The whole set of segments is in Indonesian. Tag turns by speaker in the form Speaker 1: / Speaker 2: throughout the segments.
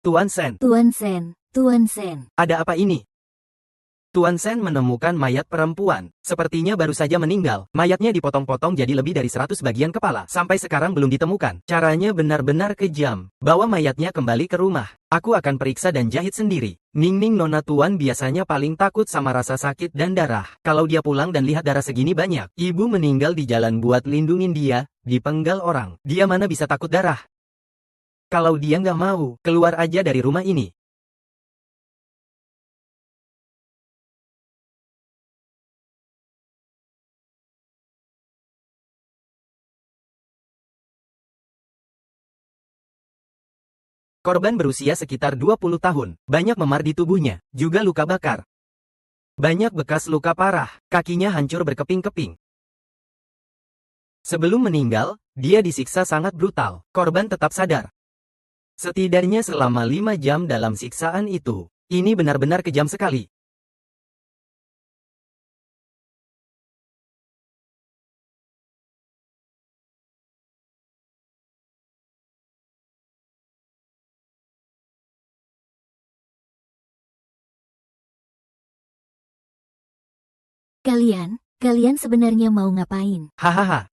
Speaker 1: Tuan Sen,
Speaker 2: Tuan Sen.
Speaker 1: ada apa ini? Tuan Sen menemukan mayat perempuan. Sepertinya baru saja meninggal. Mayatnya dipotong-potong jadi lebih dari 100 bagian kepala. Sampai sekarang belum ditemukan. Caranya benar-benar kejam. Bawa mayatnya kembali ke rumah. Aku akan periksa dan jahit sendiri. Ning Nona Tuan biasanya paling takut sama rasa sakit dan darah. Kalau dia pulang dan lihat darah segini banyak. Ibu meninggal di jalan buat lindungin dia, dipenggal orang. Dia mana bisa takut darah? Kalau dia nggak mau, keluar aja dari rumah ini. Korban berusia sekitar 20 tahun, banyak memar di tubuhnya, juga luka bakar. Banyak bekas luka parah, kakinya hancur berkeping-keping. Sebelum meninggal, dia disiksa sangat brutal, korban tetap sadar. Setidaknya selama 5 jam dalam siksaan itu. Ini benar-benar kejam sekali.
Speaker 2: Kalian sebenarnya mau ngapain?
Speaker 1: Hahaha,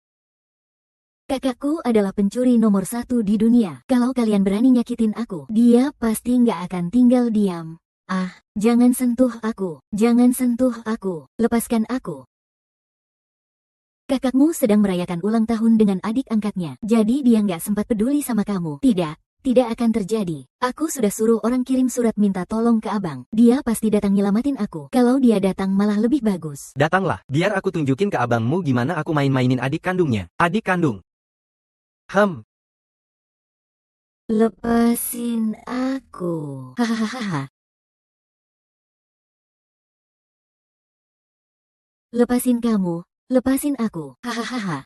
Speaker 2: Kakakku adalah pencuri nomor 1 di dunia. Kalau kalian berani nyakitin aku, dia pasti nggak akan tinggal diam. Ah, jangan sentuh aku. Jangan sentuh aku. Lepaskan aku. Kakakmu sedang merayakan ulang tahun dengan adik angkatnya. Jadi dia nggak sempat peduli sama kamu. Tidak akan terjadi. Aku sudah suruh orang kirim surat minta tolong ke abang. Dia pasti datang nyelamatin aku. Kalau dia datang malah lebih bagus.
Speaker 1: datanglah, biar aku tunjukin ke abangmu gimana aku main-mainin adik kandungnya. Adik kandung.
Speaker 2: Lepasin aku. Hahaha. Lepasin kamu. Lepasin aku. Hahaha.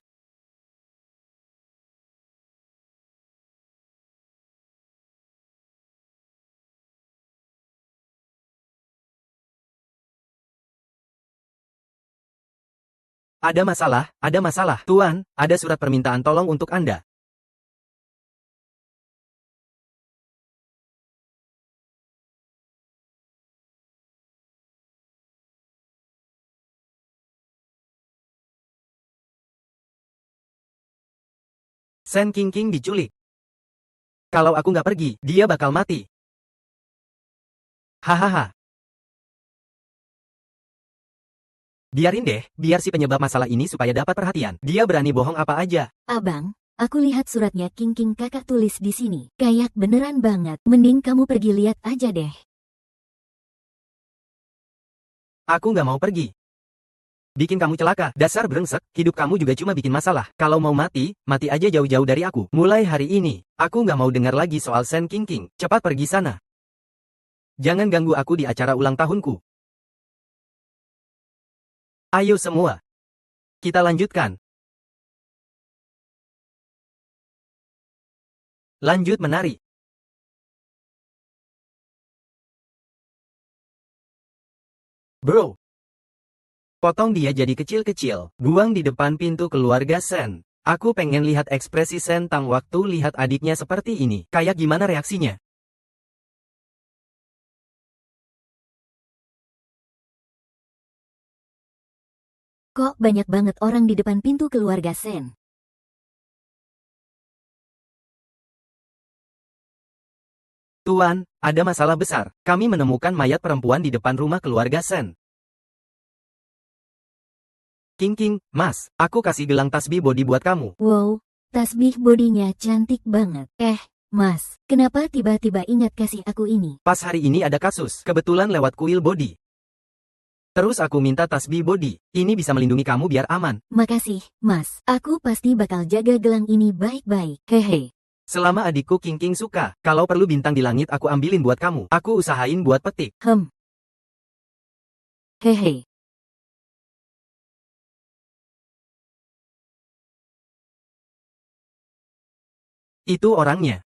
Speaker 1: Ada masalah. Tuan, ada surat permintaan tolong untuk Anda. Sen King King diculik. Kalau aku nggak pergi, dia bakal mati. Hahaha. Biarin deh, biar si penyebab masalah ini supaya dapat perhatian. Dia berani bohong apa aja.
Speaker 2: Abang, aku lihat suratnya King kakak tulis di sini. Kayak beneran banget. Mending kamu pergi lihat aja deh.
Speaker 1: Aku nggak mau pergi. Bikin kamu celaka. Dasar brengsek, hidup kamu juga cuma bikin masalah. Kalau mau mati, mati aja jauh-jauh dari aku. Mulai hari ini, aku nggak mau dengar lagi soal Sen King King. Cepat pergi sana. Jangan ganggu aku di acara ulang tahunku. Ayo semua. Kita lanjutkan. Lanjut menari. Bro. Potong dia jadi kecil-kecil. Buang di depan pintu keluarga Sen. Aku pengen lihat ekspresi Sen Tang waktu lihat adiknya seperti ini. Kayak gimana reaksinya?
Speaker 2: Kok banyak banget orang di depan pintu keluarga Sen?
Speaker 1: Tuan, ada masalah besar. Kami menemukan mayat perempuan di depan rumah keluarga Sen. King King, Mas, aku kasih gelang tasbih body buat kamu.
Speaker 2: Wow, tasbih bodinya cantik banget. Mas, kenapa tiba-tiba ingat kasih aku ini?
Speaker 1: Pas hari ini ada kasus, kebetulan lewat kuil body. Terus aku minta tasbih body. Ini bisa melindungi kamu biar aman.
Speaker 2: Makasih, Mas. Aku pasti bakal jaga gelang ini baik-baik. Hehe.
Speaker 1: Selama adikku King King suka, kalau perlu bintang di langit aku ambilin buat kamu. Aku usahain buat petik.
Speaker 2: Hehe.
Speaker 1: Itu orangnya.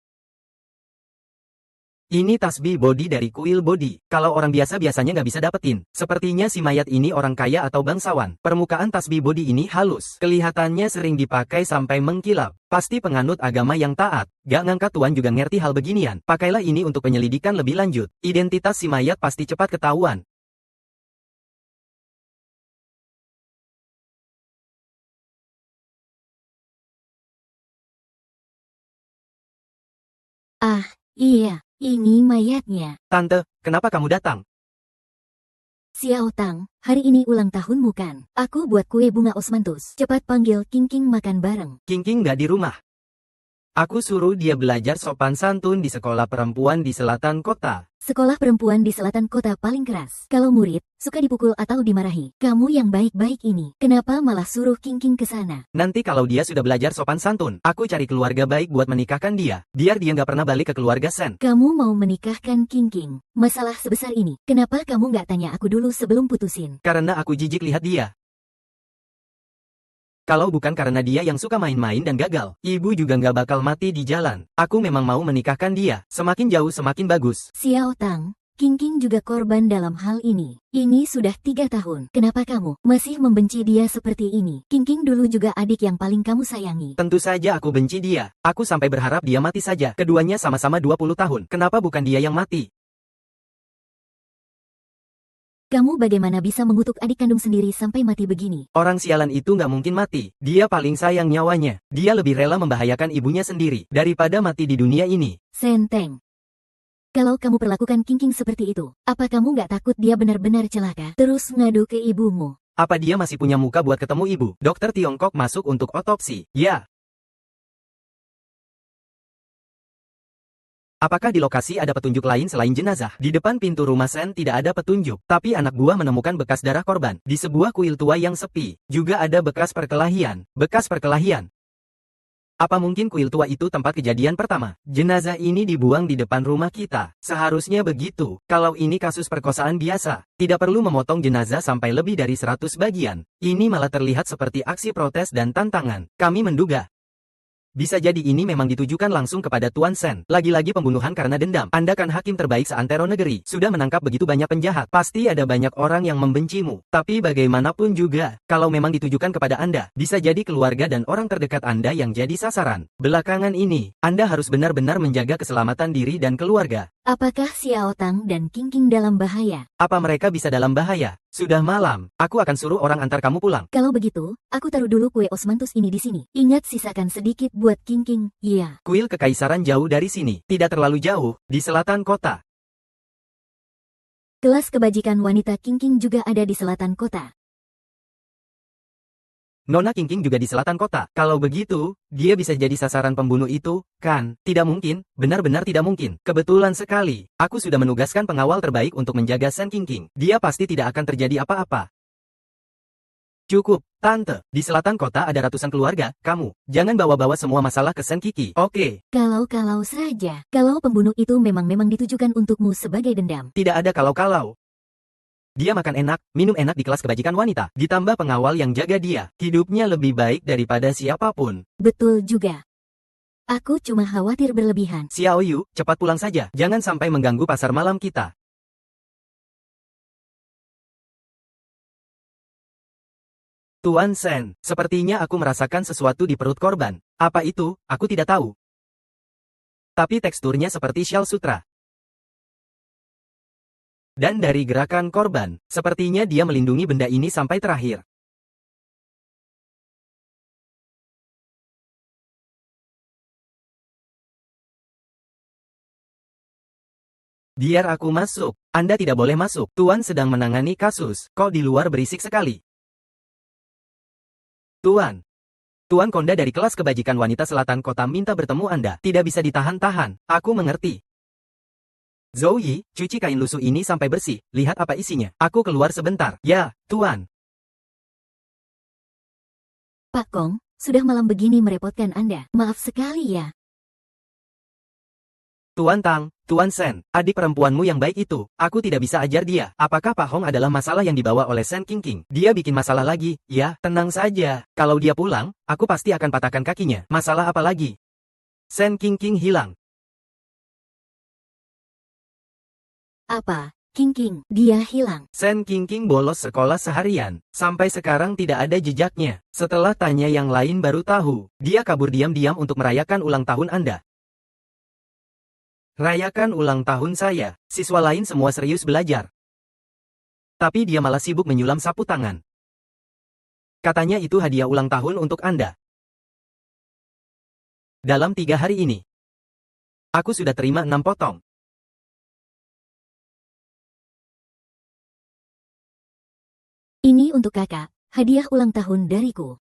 Speaker 1: Ini tasbih body dari kuil body. Kalau orang biasa biasanya nggak bisa dapetin. Sepertinya si mayat ini orang kaya atau bangsawan. Permukaan tasbih body ini halus. Kelihatannya sering dipakai sampai mengkilap. Pasti penganut agama yang taat. Gak ngangkat tuan juga ngerti hal beginian. Pakailah ini untuk penyelidikan lebih lanjut. Identitas si mayat pasti cepat ketahuan.
Speaker 2: Ah, iya, ini mayatnya.
Speaker 1: Tante, kenapa kamu datang?
Speaker 2: Xiao Tang, hari ini ulang tahunmu kan? Aku buat kue bunga osmanthus. Cepat panggil King King makan bareng.
Speaker 1: King King nggak di rumah. Aku suruh dia belajar sopan santun di sekolah perempuan di selatan kota.
Speaker 2: Sekolah perempuan di selatan kota paling keras. Kalau murid, suka dipukul atau dimarahi. Kamu yang baik-baik ini, kenapa malah suruh King King ke sana?
Speaker 1: Nanti kalau dia sudah belajar sopan santun, aku cari keluarga baik buat menikahkan dia. Biar dia nggak pernah balik ke keluarga Sen.
Speaker 2: Kamu mau menikahkan King King? Masalah sebesar ini, kenapa kamu nggak tanya aku dulu sebelum putusin?
Speaker 1: Karena aku jijik lihat dia. Kalau bukan karena dia yang suka main-main dan gagal, ibu juga nggak bakal mati di jalan. Aku memang mau menikahkan dia. Semakin jauh semakin bagus.
Speaker 2: Xiao Tang, King King juga korban dalam hal ini. Ini sudah 3 tahun. Kenapa kamu masih membenci dia seperti ini? King King dulu juga adik yang paling kamu sayangi.
Speaker 1: Tentu saja aku benci dia. Aku sampai berharap dia mati saja. Keduanya sama-sama 20 tahun. Kenapa bukan dia yang mati?
Speaker 2: Kamu bagaimana bisa mengutuk adik kandung sendiri sampai mati begini?
Speaker 1: Orang sialan itu nggak mungkin mati. Dia paling sayang nyawanya. Dia lebih rela membahayakan ibunya sendiri daripada mati di dunia ini.
Speaker 2: Senteng. Kalau kamu perlakukan King King seperti itu, apa kamu nggak takut dia benar-benar celaka? Terus ngadu ke ibumu.
Speaker 1: Apa dia masih punya muka buat ketemu ibu? Dokter Tiongkok masuk untuk otopsi. Ya. Apakah di lokasi ada petunjuk lain selain jenazah? Di depan pintu rumah Sen tidak ada petunjuk, tapi anak buah menemukan bekas darah korban di sebuah kuil tua yang sepi. Juga ada bekas perkelahian. Bekas perkelahian. Apa mungkin kuil tua itu tempat kejadian pertama? Jenazah ini dibuang di depan rumah kita. Seharusnya begitu. Kalau ini kasus perkosaan biasa, tidak perlu memotong jenazah sampai lebih dari 100 bagian. Ini malah terlihat seperti aksi protes dan tantangan. Kami menduga. Bisa jadi ini memang ditujukan langsung kepada Tuan Sen. Lagi-lagi pembunuhan karena dendam. Anda kan hakim terbaik seantero negeri. Sudah menangkap begitu banyak penjahat. Pasti ada banyak orang yang membencimu. Tapi bagaimanapun juga, kalau memang ditujukan kepada Anda, bisa jadi keluarga dan orang terdekat Anda yang jadi sasaran. Belakangan ini, Anda harus benar-benar menjaga keselamatan diri dan keluarga.
Speaker 2: Apakah Xiao Tang dan King King dalam bahaya?
Speaker 1: Apa mereka bisa dalam bahaya? Sudah malam, aku akan suruh orang antar kamu pulang.
Speaker 2: Kalau begitu, aku taruh dulu kue osmanthus ini di sini. Ingat sisakan sedikit buat King King. Iya.
Speaker 1: Kuil kekaisaran jauh dari sini, tidak terlalu jauh, di selatan kota.
Speaker 2: Kelas kebajikan wanita King King juga ada di selatan kota.
Speaker 1: Nona King King juga di selatan kota. Kalau begitu, dia bisa jadi sasaran pembunuh itu, kan? Tidak mungkin, benar-benar tidak mungkin. Kebetulan sekali, aku sudah menugaskan pengawal terbaik untuk menjaga Sen King King. Dia pasti tidak akan terjadi apa-apa. Cukup, Tante. Di selatan kota ada ratusan keluarga. Kamu, jangan bawa-bawa semua masalah ke Sen Kiki. Oke.
Speaker 2: Kalau saja. Kalau pembunuh itu memang ditujukan untukmu sebagai dendam.
Speaker 1: Tidak ada kalau-kalau. Dia makan enak, minum enak di kelas kebajikan wanita. Ditambah pengawal yang jaga dia. Hidupnya lebih baik daripada siapapun.
Speaker 2: Betul juga. Aku cuma khawatir berlebihan.
Speaker 1: Xiao Yu, cepat pulang saja. Jangan sampai mengganggu pasar malam kita. Tuan Sen, sepertinya aku merasakan sesuatu di perut korban. Apa itu? Aku tidak tahu. Tapi teksturnya seperti syal sutra. Dan dari gerakan korban, sepertinya dia melindungi benda ini sampai terakhir. Biar aku masuk. Anda tidak boleh masuk. Tuan sedang menangani kasus. Kok di luar berisik sekali? Tuan. Tuan Konda dari kelas kebajikan wanita selatan kota minta bertemu Anda. Tidak bisa ditahan-tahan. Aku mengerti. Zoe, cuci kain lusuh ini sampai bersih. Lihat apa isinya. Aku keluar sebentar. Ya, Tuan.
Speaker 2: Pak Kong, sudah malam begini merepotkan Anda. Maaf sekali ya.
Speaker 1: Tuan Tang, Tuan Sen, adik perempuanmu yang baik itu. Aku tidak bisa ajar dia. Apakah Pak Hong adalah masalah yang dibawa oleh Sen King King? Dia bikin masalah lagi. Ya, tenang saja. Kalau dia pulang, aku pasti akan patahkan kakinya. Masalah apa lagi? Sen King King hilang.
Speaker 2: Apa? King, dia hilang.
Speaker 1: Sen King bolos sekolah seharian. Sampai sekarang tidak ada jejaknya. Setelah tanya yang lain baru tahu, dia kabur diam-diam untuk merayakan ulang tahun Anda. Rayakan ulang tahun saya. Siswa lain semua serius belajar. Tapi dia malah sibuk menyulam sapu tangan. Katanya itu hadiah ulang tahun untuk Anda. Dalam 3 hari ini, aku sudah terima 6 potong.
Speaker 2: Ini untuk kakak, hadiah ulang tahun dariku.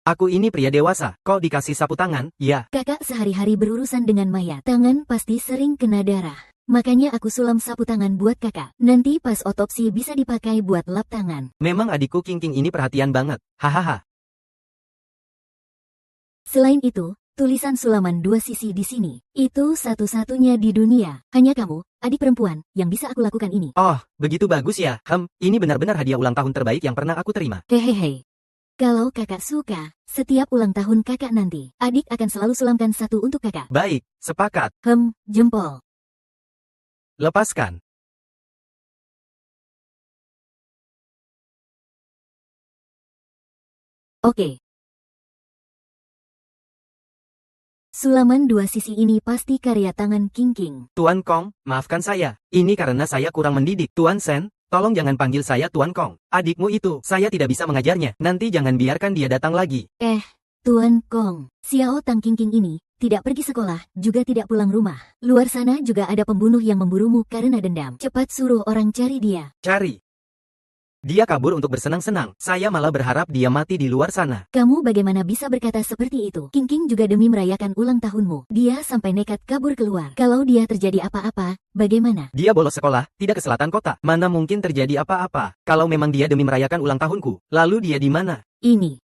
Speaker 1: Aku ini pria dewasa, kok dikasih sapu tangan, ya?
Speaker 2: Kakak sehari-hari berurusan dengan mayat, tangan pasti sering kena darah. Makanya aku sulam sapu tangan buat kakak. Nanti pas otopsi bisa dipakai buat lap tangan.
Speaker 1: Memang adikku King ini perhatian banget, hahaha.
Speaker 2: Selain itu, tulisan sulaman 2 sisi di sini. Itu satu-satunya di dunia. Hanya kamu, adik perempuan, yang bisa aku lakukan ini.
Speaker 1: Oh, begitu bagus ya. Ini benar-benar hadiah ulang tahun terbaik yang pernah aku terima.
Speaker 2: Hehehe. Kalau kakak suka, setiap ulang tahun kakak nanti, adik akan selalu sulamkan 1 untuk kakak.
Speaker 1: Baik, sepakat.
Speaker 2: Jempol.
Speaker 1: Lepaskan.
Speaker 2: Oke. Sulaman 2 sisi ini pasti karya tangan King.
Speaker 1: Tuan Kong, maafkan saya. Ini karena saya kurang mendidik. Tuan Sen, tolong jangan panggil saya Tuan Kong. Adikmu itu, saya tidak bisa mengajarnya. Nanti jangan biarkan dia datang lagi.
Speaker 2: Tuan Kong, Xiao Tang King ini, tidak pergi sekolah, juga tidak pulang rumah. Luar sana juga ada pembunuh yang memburumu karena dendam. Cepat suruh orang cari dia.
Speaker 1: Cari. Dia kabur untuk bersenang-senang. Saya malah berharap dia mati di luar sana.
Speaker 2: Kamu bagaimana bisa berkata seperti itu? King juga demi merayakan ulang tahunmu. Dia sampai nekat kabur keluar. Kalau dia terjadi apa-apa, bagaimana?
Speaker 1: Dia bolos sekolah, tidak ke selatan kota. Mana mungkin terjadi apa-apa? Kalau memang dia demi merayakan ulang tahunku, lalu dia di mana?
Speaker 2: Ini.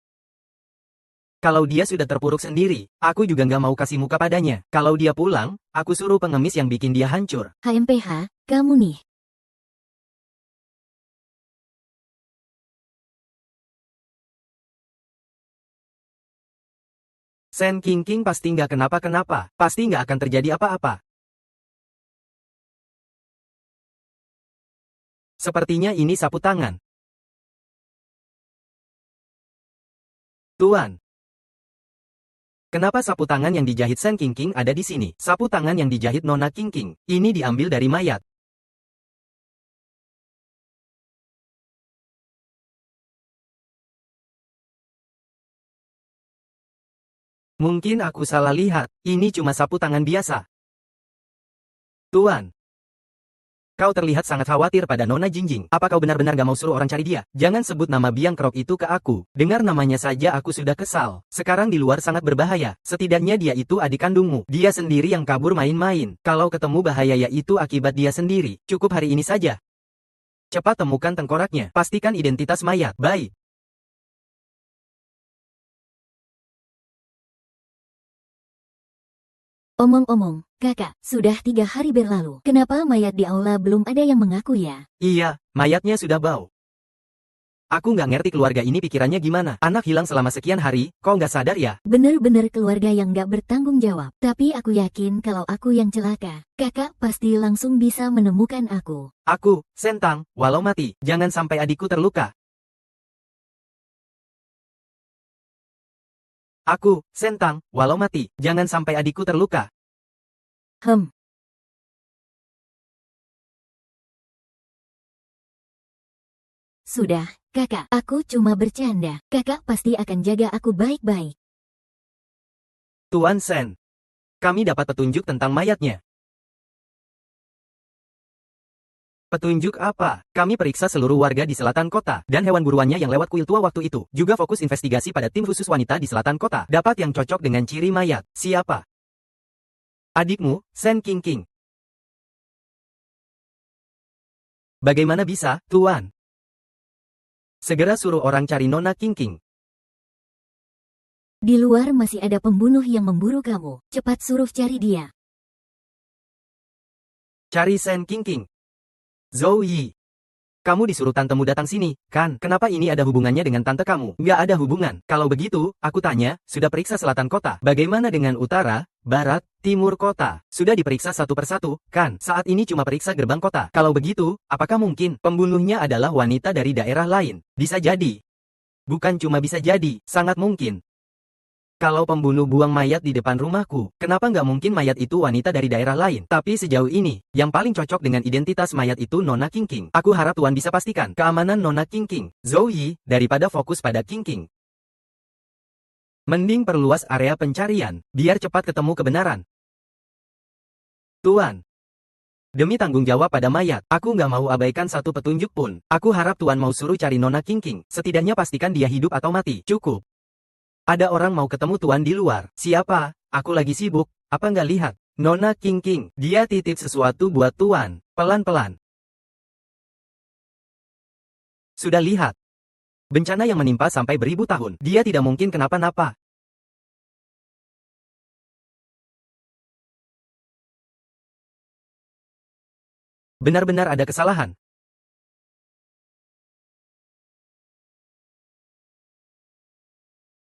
Speaker 1: Kalau dia sudah terpuruk sendiri, aku juga nggak mau kasih muka padanya. Kalau dia pulang, aku suruh pengemis yang bikin dia hancur.
Speaker 2: HMPH, kamu nih.
Speaker 1: Sen King pasti nggak kenapa-kenapa. Pasti nggak akan terjadi apa-apa. Sepertinya ini sapu tangan. Tuan. Kenapa sapu tangan yang dijahit Sen King ada di sini? Sapu tangan yang dijahit Nona King. Ini diambil dari mayat. Mungkin aku salah lihat. Ini cuma sapu tangan biasa. Tuan. Kau terlihat sangat khawatir pada Nona Jingjing. Apa kau benar-benar gak mau suruh orang cari dia? Jangan sebut nama biang kerok itu ke aku. Dengar namanya saja aku sudah kesal. Sekarang di luar sangat berbahaya. Setidaknya dia itu adik kandungmu. Dia sendiri yang kabur main-main. Kalau ketemu bahaya ya itu akibat dia sendiri. Cukup hari ini saja. Cepat temukan tengkoraknya. Pastikan identitas mayat. Baik.
Speaker 2: Omong-omong, kakak, sudah 3 hari berlalu. Kenapa mayat di aula belum ada yang mengaku ya?
Speaker 1: Iya, mayatnya sudah bau. Aku nggak ngerti keluarga ini pikirannya gimana. Anak hilang selama sekian hari, kok nggak sadar ya?
Speaker 2: Bener-bener keluarga yang nggak bertanggung jawab. Tapi aku yakin kalau aku yang celaka, kakak pasti langsung bisa menemukan aku.
Speaker 1: Aku, Sentang, walau mati, jangan sampai adikku terluka. Aku, Sentang, walau mati, jangan sampai adikku terluka.
Speaker 2: Sudah, kakak, aku cuma bercanda. Kakak pasti akan jaga aku baik-baik.
Speaker 1: Tuan Sen, kami dapat petunjuk tentang mayatnya. Petunjuk apa? Kami periksa seluruh warga di selatan kota, dan hewan buruannya yang lewat kuil tua waktu itu. Juga fokus investigasi pada tim khusus wanita di selatan kota. Dapat yang cocok dengan ciri mayat. Siapa? Adikmu, Sen King. Bagaimana bisa, Tuan? Segera suruh orang cari Nona King.
Speaker 2: Di luar masih ada pembunuh yang memburu kamu. Cepat suruh cari dia.
Speaker 1: Cari Sen King. Zhou Yi. Kamu disuruh tantemu datang sini, kan? Kenapa ini ada hubungannya dengan tante kamu? Nggak ada hubungan. Kalau begitu, aku tanya, sudah periksa selatan kota. Bagaimana dengan utara? barat, timur kota. Sudah diperiksa satu persatu, kan? Saat ini cuma periksa gerbang kota. Kalau begitu, apakah mungkin pembunuhnya adalah wanita dari daerah lain? Bisa jadi. Bukan cuma bisa jadi, sangat mungkin. Kalau pembunuh buang mayat di depan rumahku, kenapa nggak mungkin mayat itu wanita dari daerah lain? Tapi sejauh ini, yang paling cocok dengan identitas mayat itu Nona King. Aku harap Tuan bisa pastikan keamanan Nona King, Zoe, daripada fokus pada King. Mending perluas area pencarian, biar cepat ketemu kebenaran. Tuan, demi tanggung jawab pada mayat, aku nggak mau abaikan satu petunjuk pun. Aku harap Tuan mau suruh cari Nona King, setidaknya pastikan dia hidup atau mati. Cukup. Ada orang mau ketemu Tuan di luar. Siapa? Aku lagi sibuk. Apa nggak lihat? Nona King, dia titip sesuatu buat Tuan. Pelan-pelan. Sudah lihat. Bencana yang menimpa sampai beribu tahun. Dia tidak mungkin kenapa-napa. Benar-benar ada kesalahan.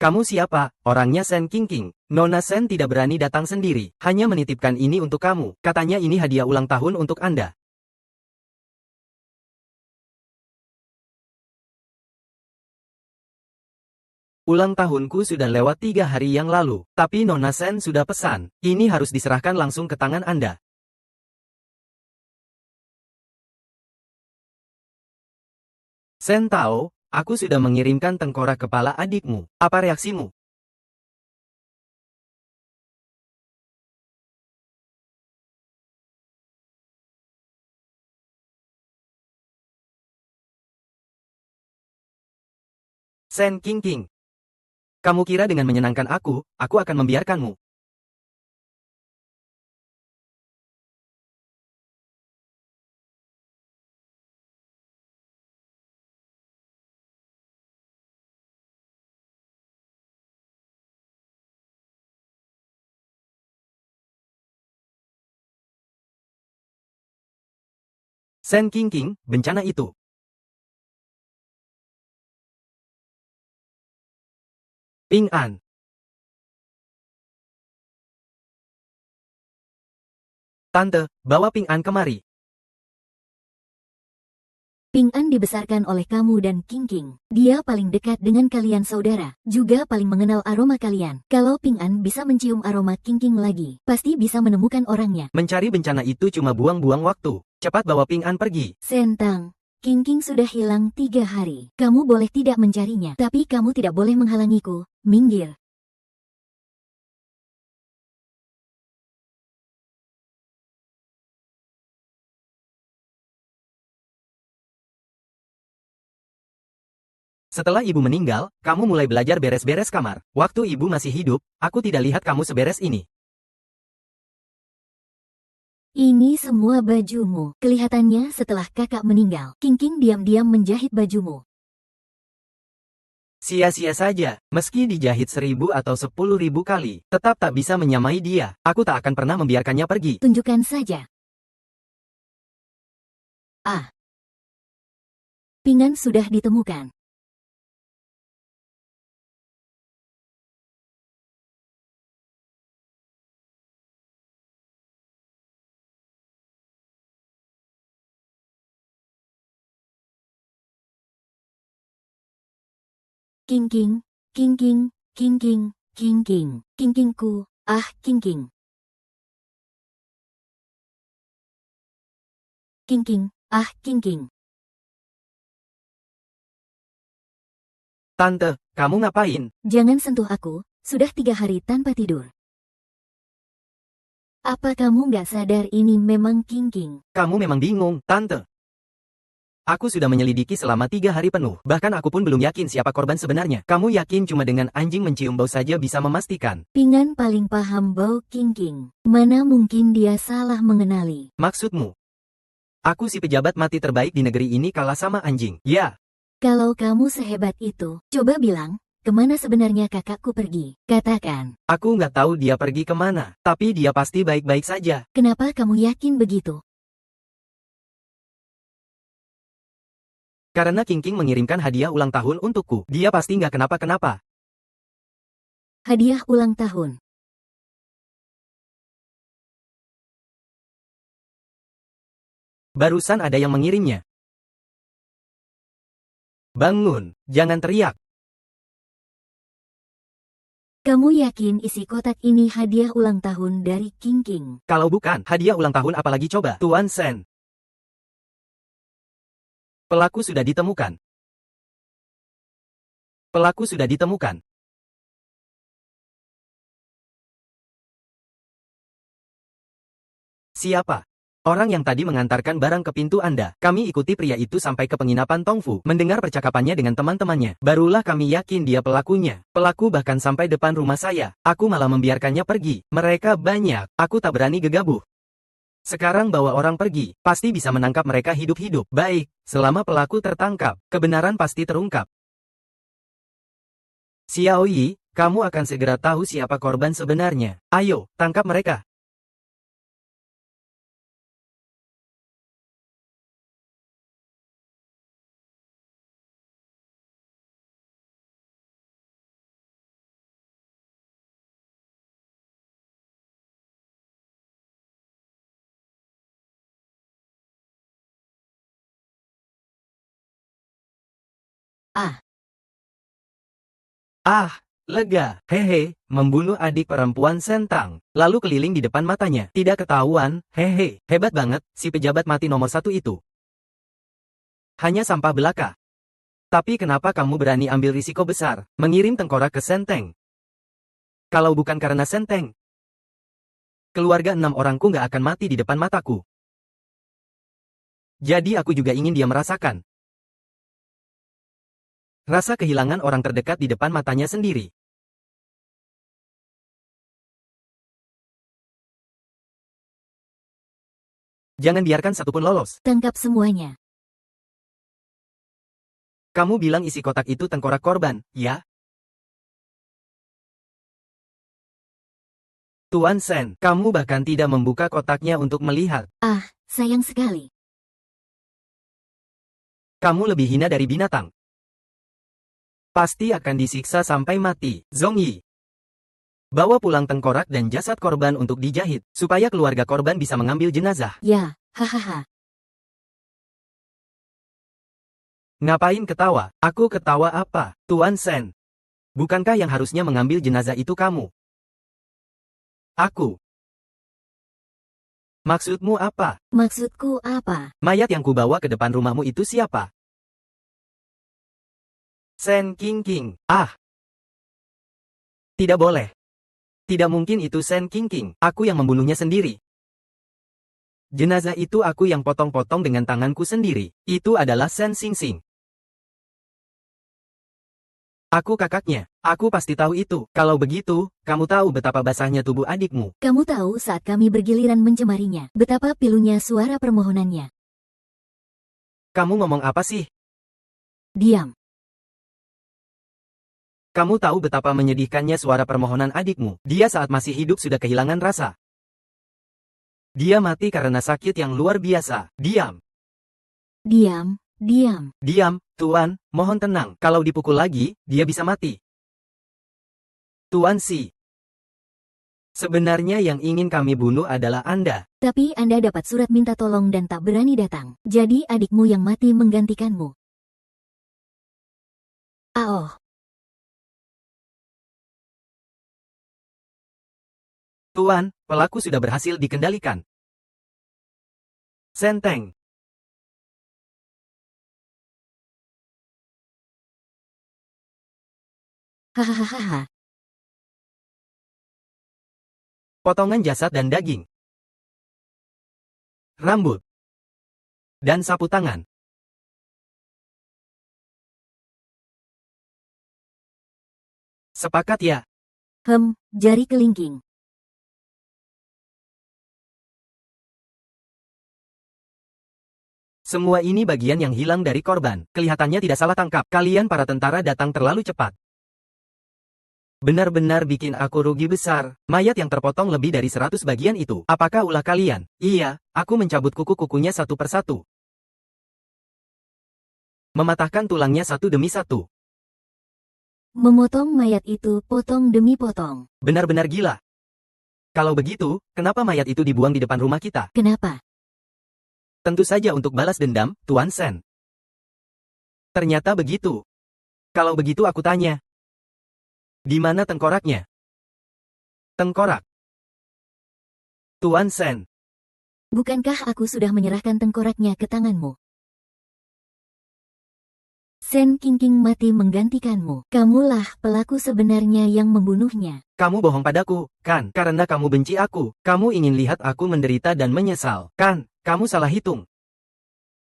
Speaker 1: Kamu siapa? Orangnya Sen King. Nona Sen tidak berani datang sendiri, hanya menitipkan ini untuk kamu. Katanya ini hadiah ulang tahun untuk Anda. Ulang tahunku sudah lewat 3 hari yang lalu, tapi Nona Sen sudah pesan. Ini harus diserahkan langsung ke tangan Anda. Sen tahu, aku sudah mengirimkan tengkorak kepala adikmu. Apa reaksimu? Sen King. Kamu kira dengan menyenangkan aku akan membiarkanmu? Sen King, bencana itu. Ping An. Tante, bawa Ping An kemari.
Speaker 2: Ping An dibesarkan oleh kamu dan King. Dia paling dekat dengan kalian saudara, juga paling mengenal aroma kalian. Kalau Ping An bisa mencium aroma King lagi, pasti bisa menemukan orangnya.
Speaker 1: Mencari bencana itu cuma buang-buang waktu. Cepat bawa Ping An pergi.
Speaker 2: Sentang, King sudah hilang 3 hari. Kamu boleh tidak mencarinya, tapi kamu tidak boleh menghalangiku. Minggir.
Speaker 1: Setelah ibu meninggal, kamu mulai belajar beres-beres kamar. Waktu ibu masih hidup, aku tidak lihat kamu seberes ini.
Speaker 2: Ini semua bajumu. Kelihatannya setelah kakak meninggal, King diam-diam menjahit bajumu.
Speaker 1: Sia-sia saja, meski dijahit 1000 atau 10.000 kali, tetap tak bisa menyamai dia. Aku tak akan pernah membiarkannya pergi.
Speaker 2: Tunjukkan saja. Ah. Ping An sudah ditemukan. King, Kingku, ah King. Ah King.
Speaker 1: Tante, kamu ngapain?
Speaker 2: Jangan sentuh aku, sudah 3 hari tanpa tidur. Apa kamu nggak sadar ini memang King?
Speaker 1: Kamu memang bingung, Tante. Aku sudah menyelidiki selama 3 hari penuh. Bahkan aku pun belum yakin siapa korban sebenarnya. Kamu yakin cuma dengan anjing mencium bau saja bisa memastikan?
Speaker 2: Ping An paling paham bau King. Mana mungkin dia salah mengenali.
Speaker 1: Maksudmu? Aku si pejabat mati terbaik di negeri ini kalah sama anjing. Ya.
Speaker 2: Kalau kamu sehebat itu, coba bilang, kemana sebenarnya kakakku pergi? Katakan.
Speaker 1: Aku nggak tahu dia pergi kemana, tapi dia pasti baik-baik saja.
Speaker 2: Kenapa kamu yakin begitu?
Speaker 1: Karena King mengirimkan hadiah ulang tahun untukku. Dia pasti nggak kenapa-kenapa.
Speaker 2: Hadiah ulang tahun.
Speaker 1: Barusan ada yang mengirimnya. Bangun, jangan teriak.
Speaker 2: Kamu yakin isi kotak ini hadiah ulang tahun dari King King?
Speaker 1: Kalau bukan, hadiah ulang tahun apalagi coba, Tuan Sen. Pelaku sudah ditemukan. Pelaku sudah ditemukan. Siapa? Orang yang tadi mengantarkan barang ke pintu Anda. Kami ikuti pria itu sampai ke penginapan Tongfu. Mendengar percakapannya dengan teman-temannya. Barulah kami yakin dia pelakunya. Pelaku bahkan sampai depan rumah saya. Aku malah membiarkannya pergi. Mereka banyak. Aku tak berani gegabah. Sekarang bawa orang pergi. Pasti bisa menangkap mereka hidup-hidup. Baik, selama pelaku tertangkap, kebenaran pasti terungkap. Xiao Yi, kamu akan segera tahu siapa korban sebenarnya. Ayo, tangkap mereka.
Speaker 2: Ah,
Speaker 1: Ah, lega. Hehe, membunuh adik perempuan Sentang. Lalu keliling di depan matanya. Tidak ketahuan, hehe. Hebat banget, si pejabat mati nomor 1 itu. Hanya sampah belaka. Tapi kenapa kamu berani ambil risiko besar, mengirim tengkorak ke Senteng? Kalau bukan karena Senteng, keluarga 6 orangku nggak akan mati di depan mataku. Jadi aku juga ingin dia merasakan rasa kehilangan orang terdekat di depan matanya sendiri. Jangan biarkan satupun lolos.
Speaker 2: tangkap semuanya.
Speaker 1: Kamu bilang isi kotak itu tengkorak korban, ya? Tuan Sen, kamu bahkan tidak membuka kotaknya untuk melihat.
Speaker 2: Ah, sayang sekali.
Speaker 1: Kamu lebih hina dari binatang. Pasti akan disiksa sampai mati. Zhong Yi, bawa pulang tengkorak dan jasad korban untuk dijahit, supaya keluarga korban bisa mengambil jenazah.
Speaker 2: Ya, hahaha.
Speaker 1: Ngapain ketawa? Aku ketawa apa? Tuan Sen, bukankah yang harusnya mengambil jenazah itu kamu? Aku. Maksudmu apa?
Speaker 2: Maksudku apa?
Speaker 1: Mayat yang kubawa ke depan rumahmu itu siapa? Sen King King. Ah! Tidak boleh. Tidak mungkin itu Sen King King. Aku yang membunuhnya sendiri. Jenazah itu aku yang potong-potong dengan tanganku sendiri. Itu adalah Sen Xing Xing. Aku kakaknya. Aku pasti tahu itu. Kalau begitu, kamu tahu betapa basahnya tubuh adikmu.
Speaker 2: Kamu tahu saat kami bergiliran mencemarinya, betapa pilunya suara permohonannya.
Speaker 1: Kamu ngomong apa sih?
Speaker 2: Diam.
Speaker 1: Kamu tahu betapa menyedihkannya suara permohonan adikmu. Dia saat masih hidup sudah kehilangan rasa. Dia mati karena sakit yang luar biasa. Diam.
Speaker 2: Diam. Diam.
Speaker 1: Diam, Tuan, mohon tenang. Kalau dipukul lagi, dia bisa mati. Tuan Si. Sebenarnya yang ingin kami bunuh adalah Anda.
Speaker 2: Tapi Anda dapat surat minta tolong dan tak berani datang. Jadi adikmu yang mati menggantikanmu. Oh.
Speaker 1: Tuan, pelaku sudah berhasil dikendalikan. Senteng.
Speaker 2: Hahaha.
Speaker 1: Potongan jasad dan daging. Rambut. Dan sapu tangan. Sepakat ya?
Speaker 2: Jari kelingking.
Speaker 1: Semua ini bagian yang hilang dari korban. Kelihatannya tidak salah tangkap. Kalian para tentara datang terlalu cepat. Benar-benar bikin aku rugi besar. Mayat yang terpotong lebih dari 100 bagian itu. Apakah ulah kalian? Iya, aku mencabut kuku-kukunya satu persatu. Mematahkan tulangnya satu demi satu.
Speaker 2: Memotong mayat itu potong demi potong.
Speaker 1: Benar-benar gila. Kalau begitu, kenapa mayat itu dibuang di depan rumah kita?
Speaker 2: Kenapa?
Speaker 1: Tentu saja untuk balas dendam, Tuan Sen. Ternyata begitu. Kalau begitu aku tanya. Di mana tengkoraknya? Tengkorak. Tuan Sen.
Speaker 2: Bukankah aku sudah menyerahkan tengkoraknya ke tanganmu? Sen Qingqing mati menggantikanmu. Kamulah pelaku sebenarnya yang membunuhnya.
Speaker 1: Kamu bohong padaku, kan? Karena kamu benci aku. Kamu ingin lihat aku menderita dan menyesal, kan? Kamu salah hitung.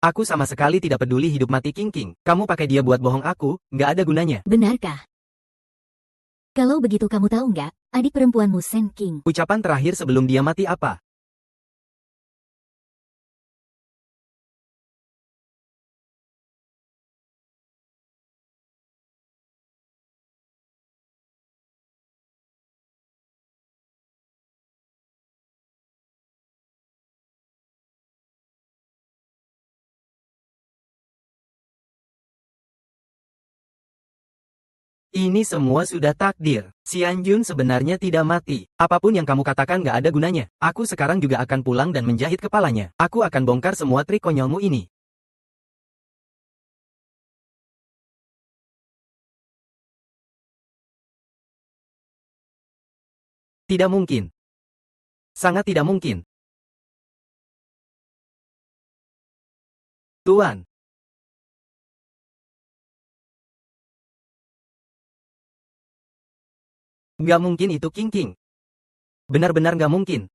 Speaker 1: Aku sama sekali tidak peduli hidup mati Qingqing. Kamu pakai dia buat bohong aku, nggak ada gunanya.
Speaker 2: Benarkah? Kalau begitu kamu tahu nggak, adik perempuanmu Sen Qing.
Speaker 1: Ucapan terakhir sebelum dia mati apa? Ini semua sudah takdir. Xianjun sebenarnya tidak mati. Apapun yang kamu katakan nggak ada gunanya. Aku sekarang juga akan pulang dan menjahit kepalanya. Aku akan bongkar semua trik konyolmu ini. Tidak mungkin. Sangat tidak mungkin. Tuan. Nggak mungkin itu Qingqing. Benar-benar nggak mungkin.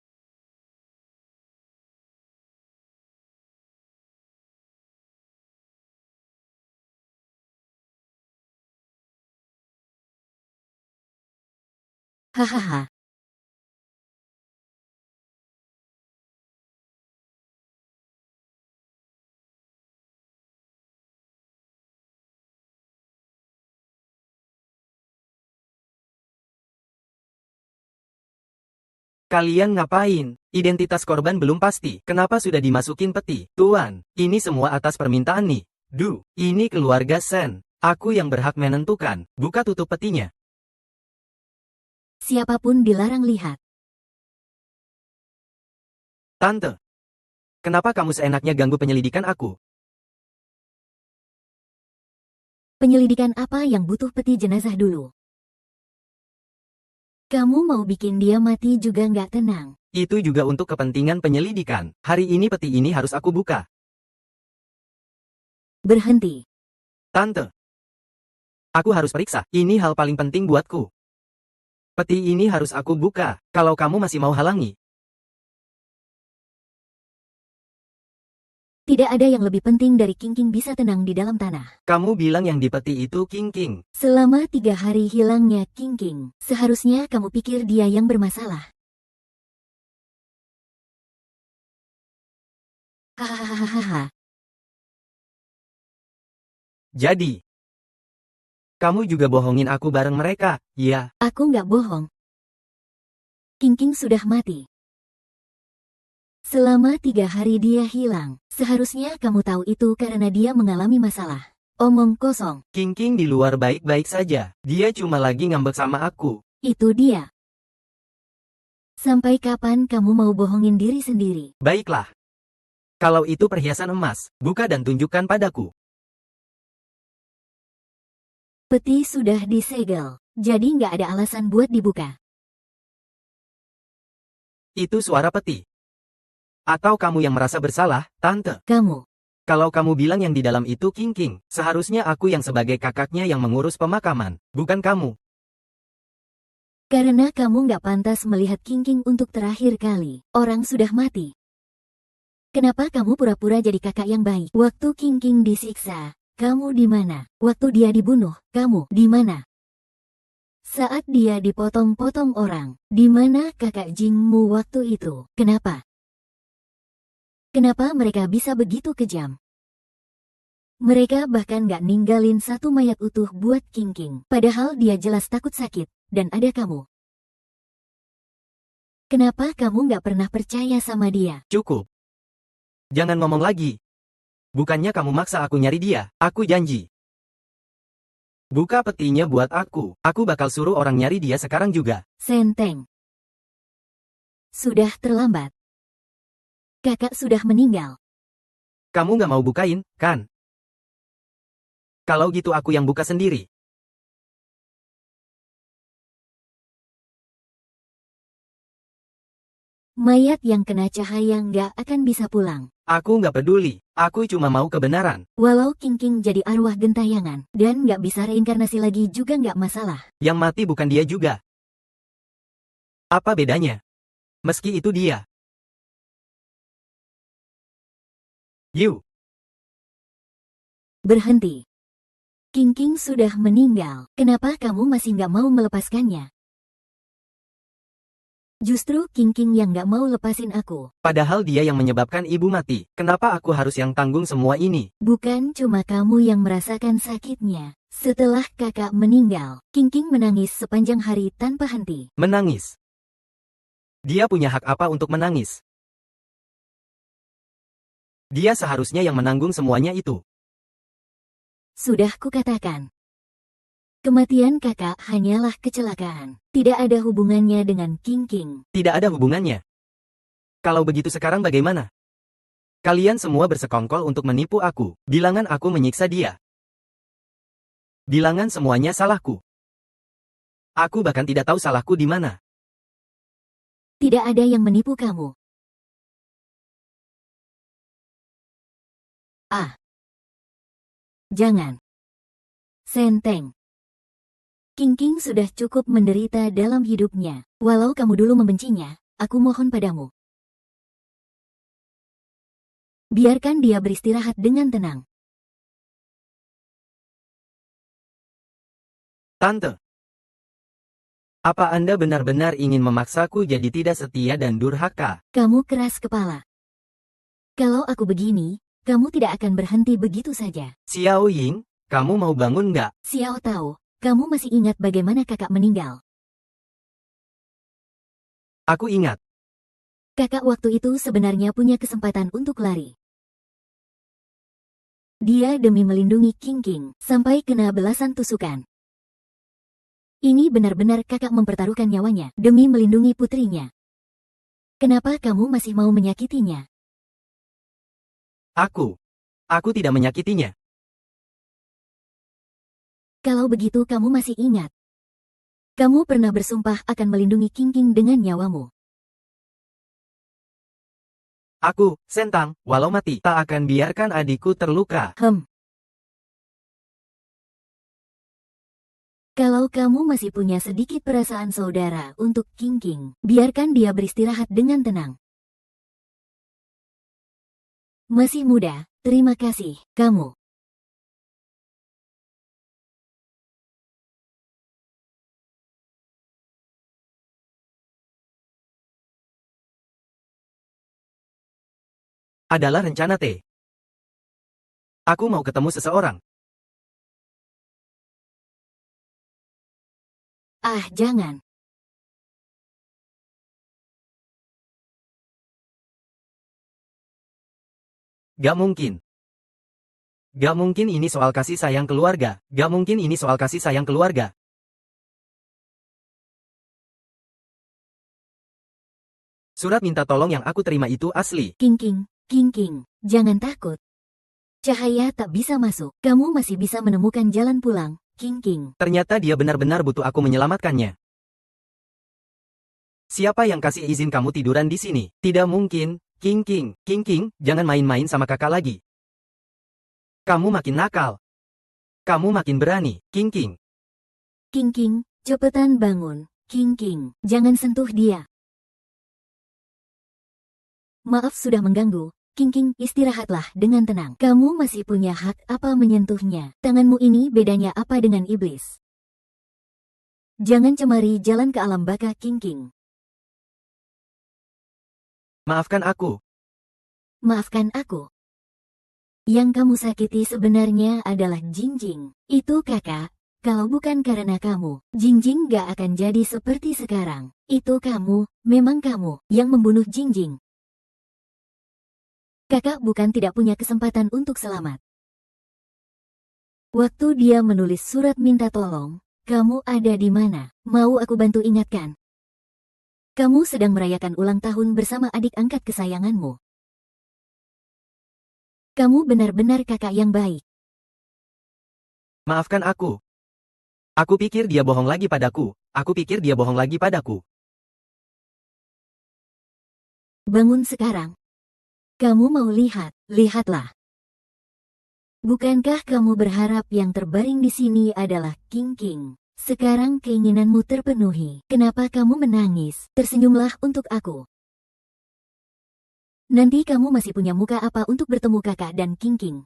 Speaker 2: Hahaha.
Speaker 1: Kalian ngapain? Identitas korban belum pasti. Kenapa sudah dimasukin peti? Tuan, ini semua atas permintaan nih. Ini keluarga Sen. Aku yang berhak menentukan. Buka tutup petinya.
Speaker 2: Siapapun dilarang lihat.
Speaker 1: Tante. Kenapa kamu seenaknya ganggu penyelidikan aku?
Speaker 2: Penyelidikan apa yang butuh peti jenazah dulu? Kamu mau bikin dia mati juga nggak tenang.
Speaker 1: Itu juga untuk kepentingan penyelidikan. Hari ini peti ini harus aku buka.
Speaker 2: Berhenti.
Speaker 1: Tante. Aku harus periksa. Ini hal paling penting buatku. Peti ini harus aku buka. Kalau kamu masih mau halangi.
Speaker 2: Tidak ada yang lebih penting dari Qingqing bisa tenang di dalam tanah.
Speaker 1: Kamu bilang yang di peti itu Qingqing.
Speaker 2: Selama 3 hari hilangnya Qingqing, seharusnya kamu pikir dia yang bermasalah. Hahaha.
Speaker 1: Jadi, kamu juga bohongin aku bareng mereka, ya?
Speaker 2: Aku nggak bohong. Qingqing sudah mati. Selama 3 hari dia hilang. Seharusnya kamu tahu itu karena dia mengalami masalah. Omong kosong.
Speaker 1: Qingqing di luar baik-baik saja. Dia cuma lagi ngambek sama aku.
Speaker 2: Itu dia. Sampai kapan kamu mau bohongin diri sendiri?
Speaker 1: Baiklah. Kalau itu perhiasan emas, buka dan tunjukkan padaku.
Speaker 2: Peti sudah disegel, jadi nggak ada alasan buat dibuka.
Speaker 1: Itu suara peti. Atau kamu yang merasa bersalah, Tante?
Speaker 2: Kamu.
Speaker 1: Kalau kamu bilang yang di dalam itu Qingqing, seharusnya aku yang sebagai kakaknya yang mengurus pemakaman, bukan kamu.
Speaker 2: Karena kamu nggak pantas melihat Qingqing untuk terakhir kali. Orang sudah mati. Kenapa kamu pura-pura jadi kakak yang baik? Waktu Qingqing disiksa, kamu di mana? Waktu dia dibunuh, kamu di mana? Saat dia dipotong-potong orang, di mana kakak Jingmu waktu itu? Kenapa? Kenapa mereka bisa begitu kejam? Mereka bahkan gak ninggalin satu mayat utuh buat Qingqing. Padahal dia jelas takut sakit, dan ada kamu. Kenapa kamu gak pernah percaya sama dia?
Speaker 1: Cukup. Jangan ngomong lagi. Bukannya kamu maksa aku nyari dia, aku janji. Buka petinya buat aku. Aku bakal suruh orang nyari dia sekarang juga.
Speaker 2: Senteng. Sudah terlambat. Kakak sudah meninggal.
Speaker 1: Kamu nggak mau bukain, kan? Kalau gitu aku yang buka sendiri.
Speaker 2: Mayat yang kena cahaya nggak akan bisa pulang.
Speaker 1: Aku nggak peduli. Aku cuma mau kebenaran.
Speaker 2: Walau King jadi arwah gentayangan, dan nggak bisa reinkarnasi lagi juga nggak masalah.
Speaker 1: Yang mati bukan dia juga. Apa bedanya? Meski itu dia. You.
Speaker 2: Berhenti. King sudah meninggal. Kenapa kamu masih nggak mau melepaskannya? Justru King yang nggak mau lepasin aku.
Speaker 1: Padahal dia yang menyebabkan ibu mati. Kenapa aku harus yang tanggung semua ini?
Speaker 2: Bukan cuma kamu yang merasakan sakitnya. Setelah kakak meninggal, King menangis sepanjang hari tanpa henti.
Speaker 1: Menangis. Dia punya hak apa untuk menangis? Dia seharusnya yang menanggung semuanya itu.
Speaker 2: Sudah kukatakan. Kematian kakak hanyalah kecelakaan. Tidak ada hubungannya dengan King.
Speaker 1: Tidak ada hubungannya. Kalau begitu sekarang bagaimana? Kalian semua bersekongkol untuk menipu aku. Bilangan aku menyiksa dia. Bilangan semuanya salahku. Aku bahkan tidak tahu salahku di mana.
Speaker 2: Tidak ada yang menipu kamu. Ah. Jangan. Senteng. King sudah cukup menderita dalam hidupnya. Walau kamu dulu membencinya, aku mohon padamu. Biarkan dia beristirahat dengan tenang.
Speaker 1: Tante. Apa Anda benar-benar ingin memaksaku jadi tidak setia dan durhaka?
Speaker 2: Kamu keras kepala. Kalau aku begini, kamu tidak akan berhenti begitu saja.
Speaker 1: Xiao Ying, kamu mau bangun nggak?
Speaker 2: Xiao tahu, kamu masih ingat bagaimana kakak meninggal.
Speaker 1: Aku ingat.
Speaker 2: Kakak waktu itu sebenarnya punya kesempatan untuk lari. Dia demi melindungi King sampai kena belasan tusukan. Ini benar-benar kakak mempertaruhkan nyawanya demi melindungi putrinya. Kenapa kamu masih mau menyakitinya?
Speaker 1: Aku tidak menyakitinya.
Speaker 2: Kalau begitu kamu masih ingat. Kamu pernah bersumpah akan melindungi King dengan nyawamu.
Speaker 1: Aku, Sentang, walau mati, tak akan biarkan adikku terluka.
Speaker 2: Kalau kamu masih punya sedikit perasaan saudara untuk King, biarkan dia beristirahat dengan tenang. Masih muda, terima kasih, kamu.
Speaker 1: Adalah rencana T. Aku mau ketemu seseorang.
Speaker 2: Ah, jangan.
Speaker 1: Gak mungkin. Gak mungkin ini soal kasih sayang keluarga. Gak mungkin ini soal kasih sayang keluarga. Surat minta tolong yang aku terima itu asli.
Speaker 2: King, jangan takut. Cahaya tak bisa masuk. Kamu masih bisa menemukan jalan pulang, King.
Speaker 1: Ternyata dia benar-benar butuh aku menyelamatkannya. Siapa yang kasih izin kamu tiduran di sini? Tidak mungkin, King, jangan main-main sama kakak lagi. Kamu makin nakal. Kamu makin berani, King.
Speaker 2: King, cepetan bangun, King, jangan sentuh dia. Maaf sudah mengganggu, King, istirahatlah dengan tenang. Kamu masih punya hak apa menyentuhnya. Tanganmu ini bedanya apa dengan iblis? Jangan cemari jalan ke alam baka, King.
Speaker 1: Maafkan aku.
Speaker 2: Maafkan aku. Yang kamu sakiti sebenarnya adalah Jingjing. Itu kakak. Kalau bukan karena kamu, Jingjing gak akan jadi seperti sekarang. Itu kamu, memang kamu, yang membunuh Jingjing. Kakak bukan tidak punya kesempatan untuk selamat. Waktu dia menulis surat minta tolong, kamu ada di mana? Mau aku bantu ingatkan? Kamu sedang merayakan ulang tahun bersama adik angkat kesayanganmu. Kamu benar-benar kakak yang baik.
Speaker 1: Maafkan aku. Aku pikir dia bohong lagi padaku. Aku pikir dia bohong lagi padaku.
Speaker 2: Bangun sekarang. Kamu mau lihat, lihatlah. Bukankah kamu berharap yang terbaring di sini adalah King King? Sekarang keinginanmu terpenuhi. Kenapa kamu menangis? Tersenyumlah untuk aku. Nanti kamu masih punya muka apa untuk bertemu kakak dan King King?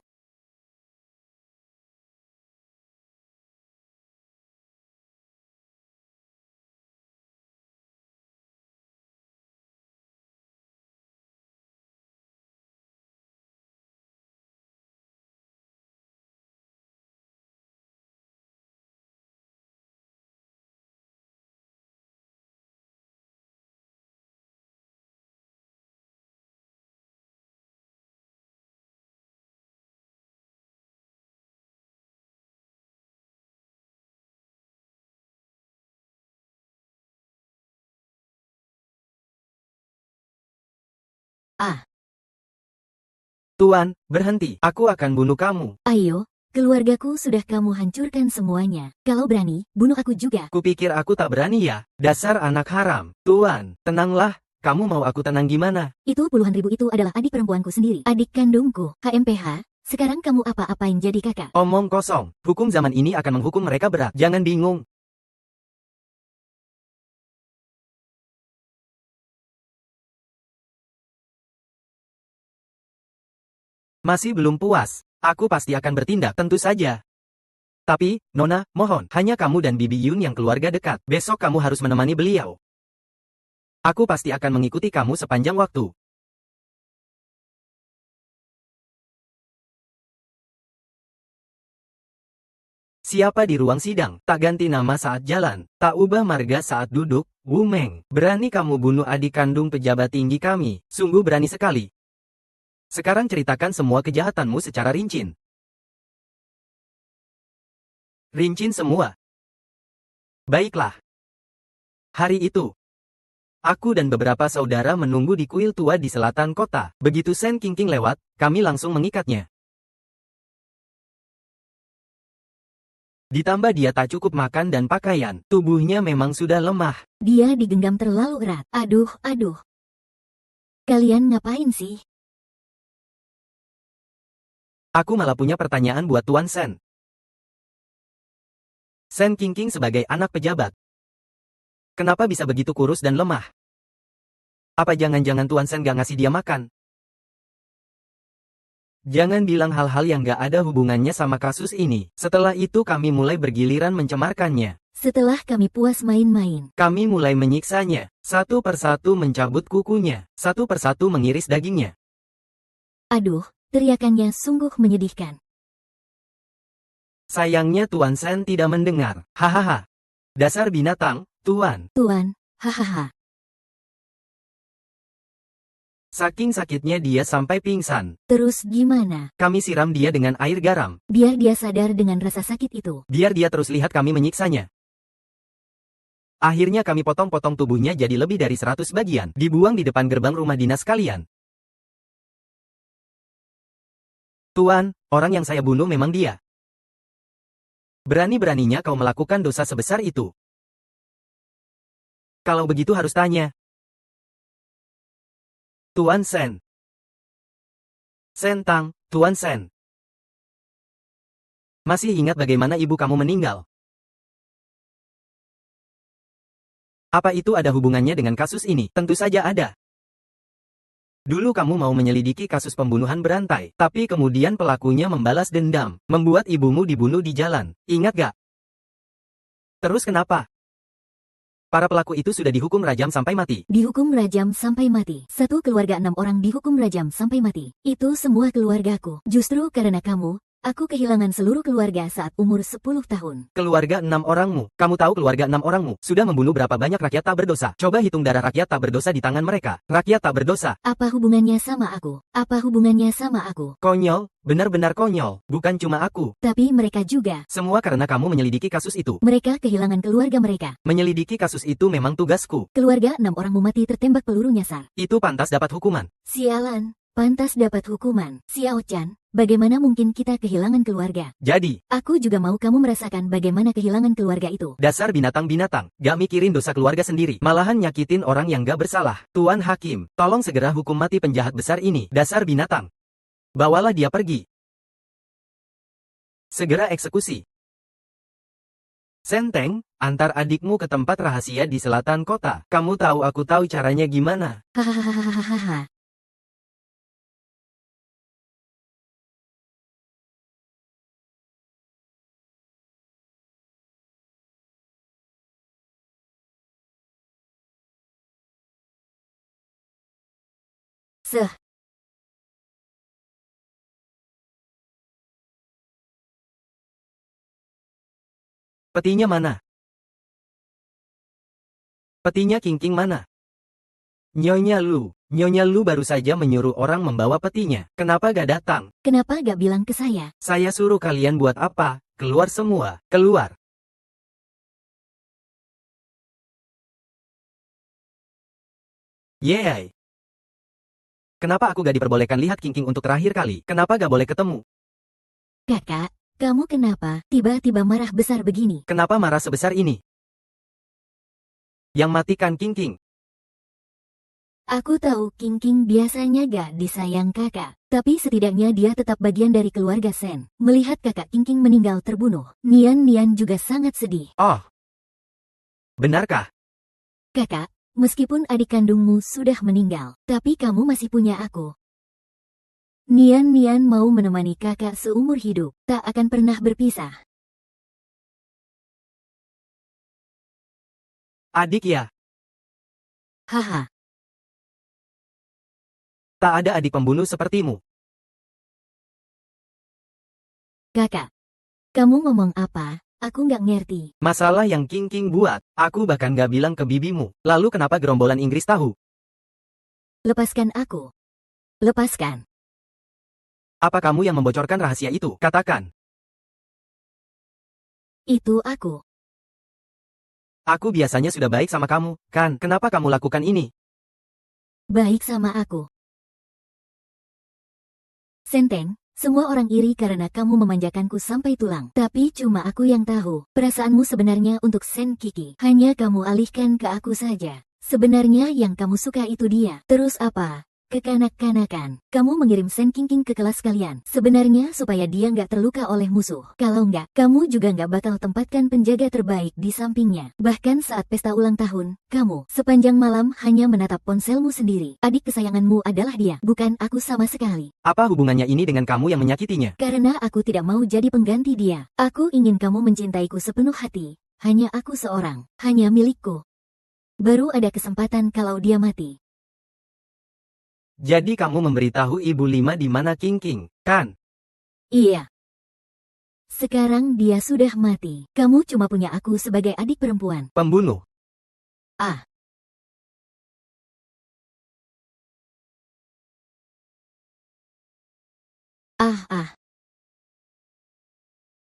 Speaker 2: Ah,
Speaker 1: Tuan, berhenti. Aku akan bunuh kamu.
Speaker 2: ayo, keluargaku sudah kamu hancurkan semuanya. Kalau berani, bunuh aku juga.
Speaker 1: Kupikir aku tak berani ya. Dasar anak haram. Tuan, tenanglah. Kamu mau aku tenang gimana?
Speaker 2: Itu puluhan ribu itu adalah adik perempuanku sendiri. Adik kandungku, HMPH. Sekarang kamu apa-apain jadi kakak?
Speaker 1: Omong kosong. Hukum zaman ini akan menghukum mereka berat. Jangan bingung. Masih belum puas. Aku pasti akan bertindak, tentu saja. Tapi, Nona, mohon, hanya kamu dan Bibi Yun yang keluarga dekat. Besok kamu harus menemani beliau. Aku pasti akan mengikuti kamu sepanjang waktu. Siapa di ruang sidang? Tak ganti nama saat jalan, tak ubah marga saat duduk. Wu Meng, berani kamu bunuh adik kandung pejabat tinggi kami. Sungguh berani sekali. Sekarang ceritakan semua kejahatanmu secara rincin. Rincin semua. Baiklah. Hari itu, aku dan beberapa saudara menunggu di kuil tua di selatan kota. Begitu Sen Qingqing lewat, kami langsung mengikatnya. Ditambah dia tak cukup makan dan pakaian. Tubuhnya memang sudah lemah.
Speaker 2: Dia digenggam terlalu erat. Aduh, aduh. Kalian ngapain sih?
Speaker 1: Aku malah punya pertanyaan buat Tuan Sen. Sen Qingqing sebagai anak pejabat. Kenapa bisa begitu kurus dan lemah? Apa jangan-jangan Tuan Sen gak ngasih dia makan? Jangan bilang hal-hal yang gak ada hubungannya sama kasus ini. Setelah itu kami mulai bergiliran mencemarkannya.
Speaker 2: Setelah kami puas main-main,
Speaker 1: Kami mulai menyiksanya. Satu persatu mencabut kukunya. Satu persatu mengiris dagingnya.
Speaker 2: aduh, teriakannya sungguh menyedihkan.
Speaker 1: Sayangnya Tuan Sen tidak mendengar. Hahaha. Dasar binatang, Tuan.
Speaker 2: Tuan, hahaha.
Speaker 1: Saking sakitnya dia sampai pingsan.
Speaker 2: Terus gimana?
Speaker 1: Kami siram dia dengan air garam.
Speaker 2: Biar dia sadar dengan rasa sakit itu.
Speaker 1: Biar dia terus lihat kami menyiksanya. Akhirnya kami potong-potong tubuhnya jadi lebih dari 100 bagian. Dibuang di depan gerbang rumah dinas kalian. Tuan, orang yang saya bunuh memang dia. Berani-beraninya kau melakukan dosa sebesar itu. Kalau begitu harus tanya. Tuan Sen. Sen Tang, Tuan Sen. Masih ingat bagaimana ibu kamu meninggal? Apa itu ada hubungannya dengan kasus ini? Tentu saja ada. Dulu kamu mau menyelidiki kasus pembunuhan berantai, tapi kemudian pelakunya membalas dendam, membuat ibumu dibunuh di jalan. Ingat gak? Terus kenapa? Para pelaku itu sudah dihukum rajam sampai mati.
Speaker 2: Dihukum rajam sampai mati. Satu keluarga 6 orang dihukum rajam sampai mati. Itu semua keluargaku. Justru karena kamu, aku kehilangan seluruh keluarga saat umur 10 tahun.
Speaker 1: Keluarga 6 orangmu. Kamu tahu keluarga 6 orangmu sudah membunuh berapa banyak rakyat tak berdosa? Coba hitung darah rakyat tak berdosa di tangan mereka. Rakyat tak berdosa.
Speaker 2: Apa hubungannya sama aku? Apa hubungannya sama aku?
Speaker 1: Konyol, benar-benar konyol. Bukan cuma aku.
Speaker 2: Tapi mereka juga.
Speaker 1: Semua karena kamu menyelidiki kasus itu.
Speaker 2: Mereka kehilangan keluarga mereka.
Speaker 1: Menyelidiki kasus itu memang tugasku.
Speaker 2: Keluarga 6 orangmu mati tertembak peluru nyasar.
Speaker 1: Itu pantas dapat hukuman.
Speaker 2: Sialan. pantas dapat hukuman. Xiao-chan, bagaimana mungkin kita kehilangan keluarga?
Speaker 1: Jadi,
Speaker 2: Aku juga mau kamu merasakan bagaimana kehilangan keluarga itu.
Speaker 1: dasar binatang-binatang, gak mikirin dosa keluarga sendiri, malahan nyakitin orang yang gak bersalah. Tuan Hakim, tolong segera hukum mati penjahat besar ini, dasar binatang. Bawalah dia pergi. Segera eksekusi. Senteng, antar adikmu ke tempat rahasia di selatan kota. Kamu tahu aku tahu caranya gimana.
Speaker 2: Hahaha. Seh,
Speaker 1: Petinya mana? Petinya King mana? Nyonya Lu baru saja menyuruh orang membawa petinya. Kenapa gak datang?
Speaker 2: kenapa gak bilang ke saya?
Speaker 1: Saya suruh kalian buat apa? Keluar semua, keluar. Yeay. Kenapa aku gak diperbolehkan lihat King untuk terakhir kali? Kenapa gak boleh ketemu?
Speaker 2: Kakak, kamu kenapa tiba-tiba marah besar begini?
Speaker 1: Kenapa marah sebesar ini? Yang matikan King.
Speaker 2: Aku tahu King biasanya gak disayang kakak, tapi setidaknya dia tetap bagian dari keluarga Sen. Melihat kakak King meninggal terbunuh, Nian juga sangat sedih.
Speaker 1: Oh. Benarkah?
Speaker 2: Kakak, meskipun adik kandungmu sudah meninggal, tapi kamu masih punya aku. Nian mau menemani kakak seumur hidup, tak akan pernah berpisah.
Speaker 1: Adik ya?
Speaker 2: Haha,
Speaker 1: Tak ada adik pembunuh sepertimu.
Speaker 2: kakak. Kamu ngomong apa? Aku nggak ngerti.
Speaker 1: Masalah yang King buat, aku bahkan gak bilang ke bibimu. Lalu kenapa gerombolan Inggris tahu?
Speaker 2: Lepaskan aku. Lepaskan.
Speaker 1: Apa kamu yang membocorkan rahasia itu? Katakan.
Speaker 2: Itu aku.
Speaker 1: Aku biasanya sudah baik sama kamu, kan? Kenapa kamu lakukan ini?
Speaker 2: Baik sama aku. Senteng, semua orang iri karena kamu memanjakanku sampai tulang. Tapi cuma aku yang tahu, perasaanmu sebenarnya untuk Sen Kiki. Hanya kamu alihkan ke aku saja. Sebenarnya yang kamu suka itu dia. Terus apa? Kekanak-kanakan. Kamu mengirim Sen King ke kelas kalian. Sebenarnya supaya dia nggak terluka oleh musuh. Kalau nggak, kamu juga nggak bakal tempatkan penjaga terbaik di sampingnya. Bahkan saat pesta ulang tahun, kamu sepanjang malam hanya menatap ponselmu sendiri. Adik kesayanganmu adalah dia, bukan aku sama sekali.
Speaker 1: Apa hubungannya ini dengan kamu yang menyakitinya?
Speaker 2: Karena aku tidak mau jadi pengganti dia. Aku ingin kamu mencintaiku sepenuh hati. Hanya aku seorang. Hanya milikku. Baru ada kesempatan kalau dia mati.
Speaker 1: Jadi kamu memberitahu Ibu Lima di mana King, kan?
Speaker 2: Iya. Sekarang dia sudah mati. Kamu cuma punya aku sebagai adik perempuan.
Speaker 1: Pembunuh.
Speaker 2: Ah. Ah.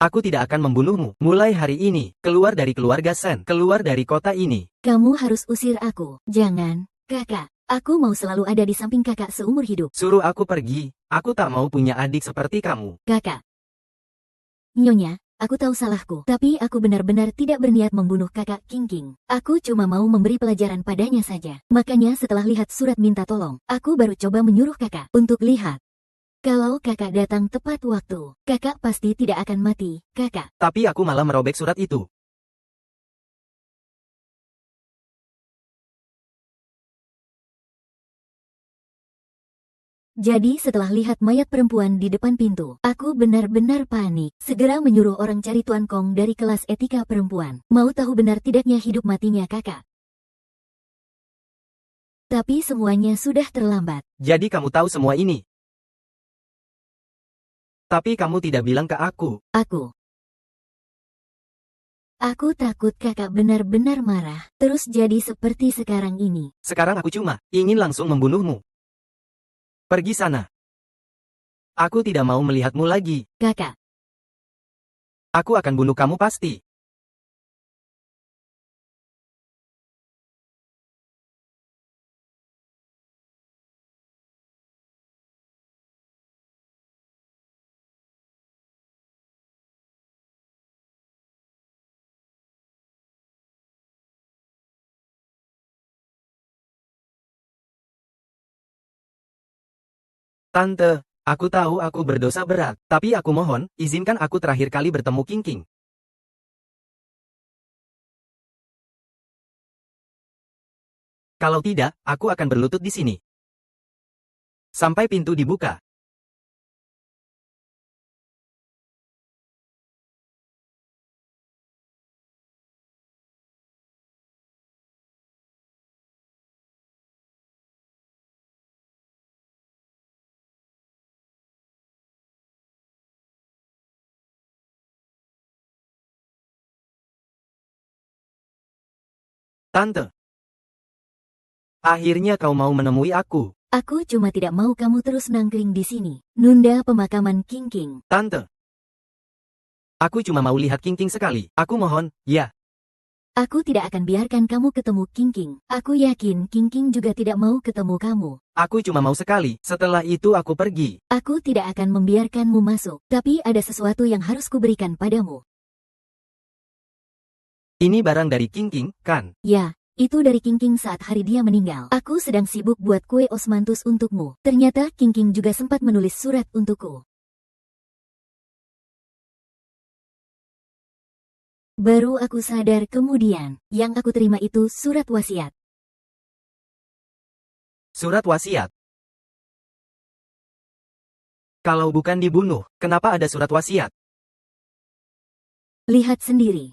Speaker 1: Aku tidak akan membunuhmu. Mulai hari ini, keluar dari keluarga Sen, keluar dari kota ini.
Speaker 2: Kamu harus usir aku. Jangan, kakak. Aku mau selalu ada di samping kakak seumur hidup.
Speaker 1: Suruh aku pergi. Aku tak mau punya adik seperti kamu.
Speaker 2: Kakak. Nyonya, aku tahu salahku. Tapi aku benar-benar tidak berniat membunuh kakak King. Aku cuma mau memberi pelajaran padanya saja. Makanya setelah lihat surat minta tolong, aku baru coba menyuruh kakak untuk lihat. Kalau kakak datang tepat waktu, kakak pasti tidak akan mati, kakak.
Speaker 1: Tapi aku malah merobek surat itu.
Speaker 2: Jadi setelah lihat mayat perempuan di depan pintu, aku benar-benar panik. Segera menyuruh orang cari Tuan Kong dari kelas etika perempuan. Mau tahu benar tidaknya hidup matinya kakak. Tapi semuanya sudah terlambat.
Speaker 1: Jadi kamu tahu semua ini. Tapi kamu tidak bilang ke aku.
Speaker 2: Aku takut kakak benar-benar marah, terus jadi seperti sekarang ini.
Speaker 1: Sekarang aku cuma ingin langsung membunuhmu. Pergi sana. Aku tidak mau melihatmu lagi.
Speaker 2: Kakak.
Speaker 1: Aku akan bunuh kamu pasti. Tante, aku tahu aku berdosa berat, tapi aku mohon, izinkan aku terakhir kali bertemu King King. Kalau tidak, aku akan berlutut di sini. Sampai pintu dibuka. Tante, akhirnya kau mau menemui aku.
Speaker 2: Aku cuma tidak mau kamu terus nangkring di sini. Nunda pemakaman King King.
Speaker 1: Tante, aku cuma mau lihat King King sekali. Aku mohon, ya.
Speaker 2: Aku tidak akan biarkan kamu ketemu King King. Aku yakin King King juga tidak mau ketemu kamu.
Speaker 1: Aku cuma mau sekali. Setelah itu aku pergi.
Speaker 2: Aku tidak akan membiarkanmu masuk. Tapi ada sesuatu yang harus kuberikan padamu.
Speaker 1: Ini barang dari King King, kan?
Speaker 2: Ya, itu dari King King saat hari dia meninggal. Aku sedang sibuk buat kue osmanthus untukmu. Ternyata King King juga sempat menulis surat untukku. Baru aku sadar kemudian, yang aku terima itu surat wasiat.
Speaker 1: Surat wasiat. Kalau bukan dibunuh, kenapa ada surat wasiat?
Speaker 2: Lihat sendiri.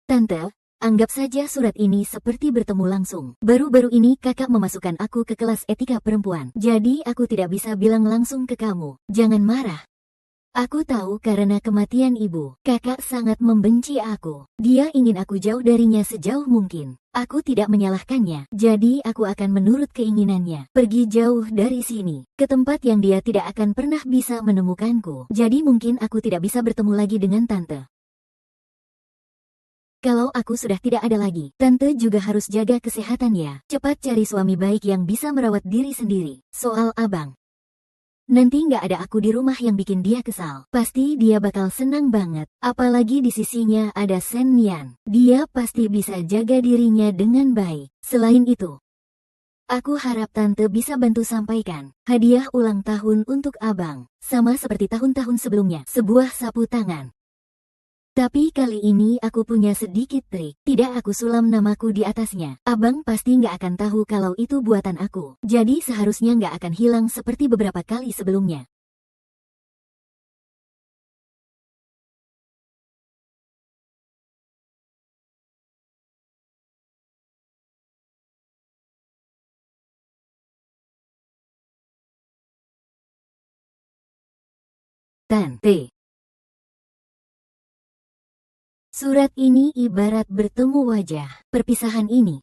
Speaker 2: Tante, anggap saja surat ini seperti bertemu langsung. Baru-baru ini kakak memasukkan aku ke kelas etika perempuan. Jadi aku tidak bisa bilang langsung ke kamu. Jangan marah. Aku tahu karena kematian ibu. Kakak sangat membenci aku. Dia ingin aku jauh darinya sejauh mungkin. Aku tidak menyalahkannya. Jadi aku akan menurut keinginannya. Pergi jauh dari sini. Ke tempat yang dia tidak akan pernah bisa menemukanku. Jadi mungkin aku tidak bisa bertemu lagi dengan tante. Kalau aku sudah tidak ada lagi, tante juga harus jaga kesehatan ya. Cepat cari suami baik yang bisa merawat diri sendiri. Soal abang. Nanti nggak ada aku di rumah yang bikin dia kesal. Pasti dia bakal senang banget. Apalagi di sisinya ada Sen Nian. Dia pasti bisa jaga dirinya dengan baik. Selain itu, aku harap tante bisa bantu sampaikan hadiah ulang tahun untuk abang. Sama seperti tahun-tahun sebelumnya, sebuah sapu tangan. Tapi kali ini aku punya sedikit trik. Tidak aku sulam namaku di atasnya. Abang pasti nggak akan tahu kalau itu buatan aku. Jadi seharusnya nggak akan hilang seperti beberapa kali sebelumnya. Tante. Surat ini ibarat bertemu wajah. Perpisahan ini.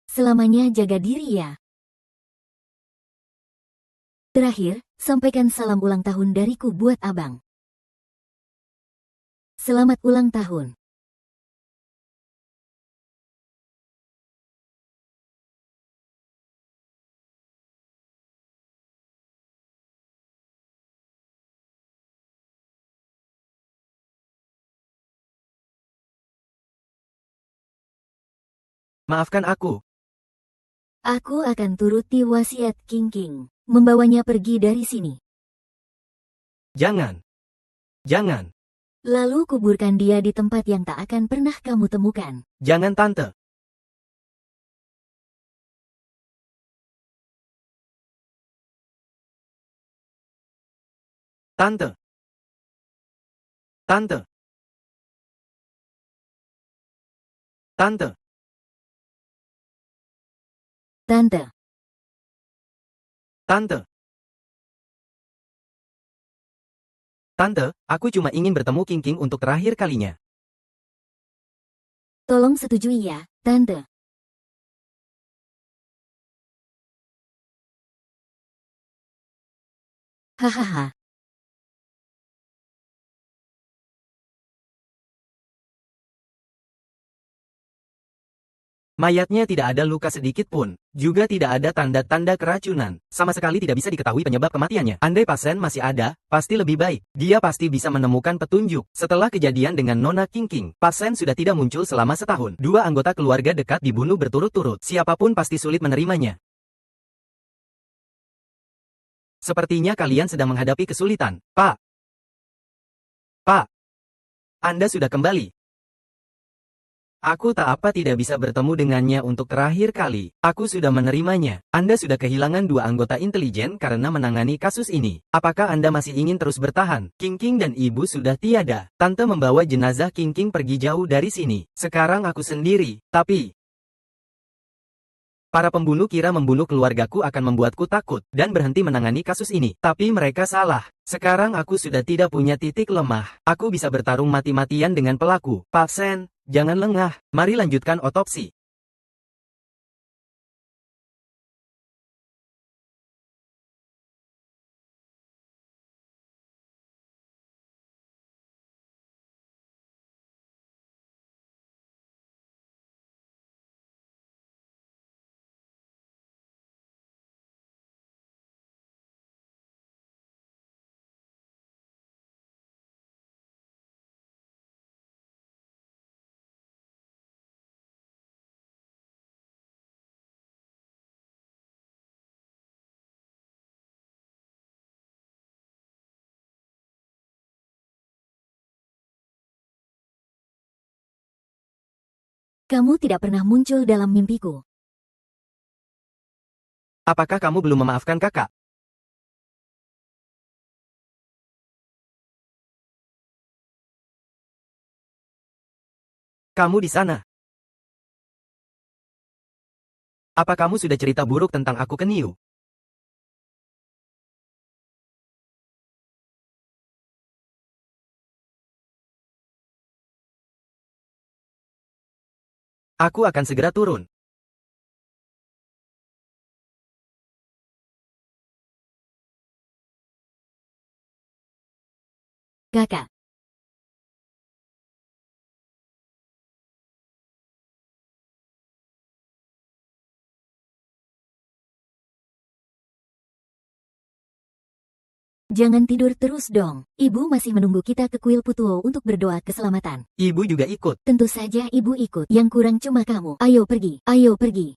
Speaker 2: Selamanya jaga diri ya. Terakhir, sampaikan salam ulang tahun dariku buat abang. Selamat ulang tahun.
Speaker 1: Maafkan aku.
Speaker 2: Aku akan turuti wasiat King King. Membawanya pergi dari sini.
Speaker 1: Jangan. Jangan.
Speaker 2: Lalu kuburkan dia di tempat yang tak akan pernah kamu temukan.
Speaker 1: Jangan tante. Tante. Tante. Tante.
Speaker 2: Tante.
Speaker 1: Tante. Tante, aku cuma ingin bertemu King King untuk terakhir kalinya.
Speaker 2: Tolong setujui ya, Tante. Hahaha.
Speaker 1: Mayatnya tidak ada luka sedikit pun. Juga tidak ada tanda-tanda keracunan. Sama sekali tidak bisa diketahui penyebab kematiannya. Andai pasien masih ada, pasti lebih baik. Dia pasti bisa menemukan petunjuk. Setelah kejadian dengan Nona King, pasien sudah tidak muncul selama setahun. Dua anggota keluarga dekat dibunuh berturut-turut. Siapapun pasti sulit menerimanya. Sepertinya kalian sedang menghadapi kesulitan. Pak. Pak. Anda sudah kembali. Aku tak apa tidak bisa bertemu dengannya untuk terakhir kali. Aku sudah menerimanya. Anda sudah kehilangan dua anggota intelijen karena menangani kasus ini. Apakah Anda masih ingin terus bertahan? King dan ibu sudah tiada. Tante membawa jenazah King pergi jauh dari sini. Sekarang aku sendiri. Tapi para pembunuh kira membunuh keluargaku akan membuatku takut dan berhenti menangani kasus ini. Tapi mereka salah. Sekarang aku sudah tidak punya titik lemah. Aku bisa bertarung mati-matian dengan pelaku. Pak Sen, jangan lengah. Mari lanjutkan otopsi.
Speaker 2: Kamu tidak pernah muncul dalam mimpiku.
Speaker 1: Apakah kamu belum memaafkan kakak? Kamu di sana. Apa kamu sudah cerita buruk tentang aku ke Niu? Aku akan segera turun.
Speaker 2: Kakak. Jangan tidur terus dong. Ibu masih menunggu kita ke kuil Putuo untuk berdoa keselamatan.
Speaker 1: Ibu juga ikut.
Speaker 2: Tentu saja ibu ikut. Yang kurang cuma kamu. Ayo pergi. Ayo pergi.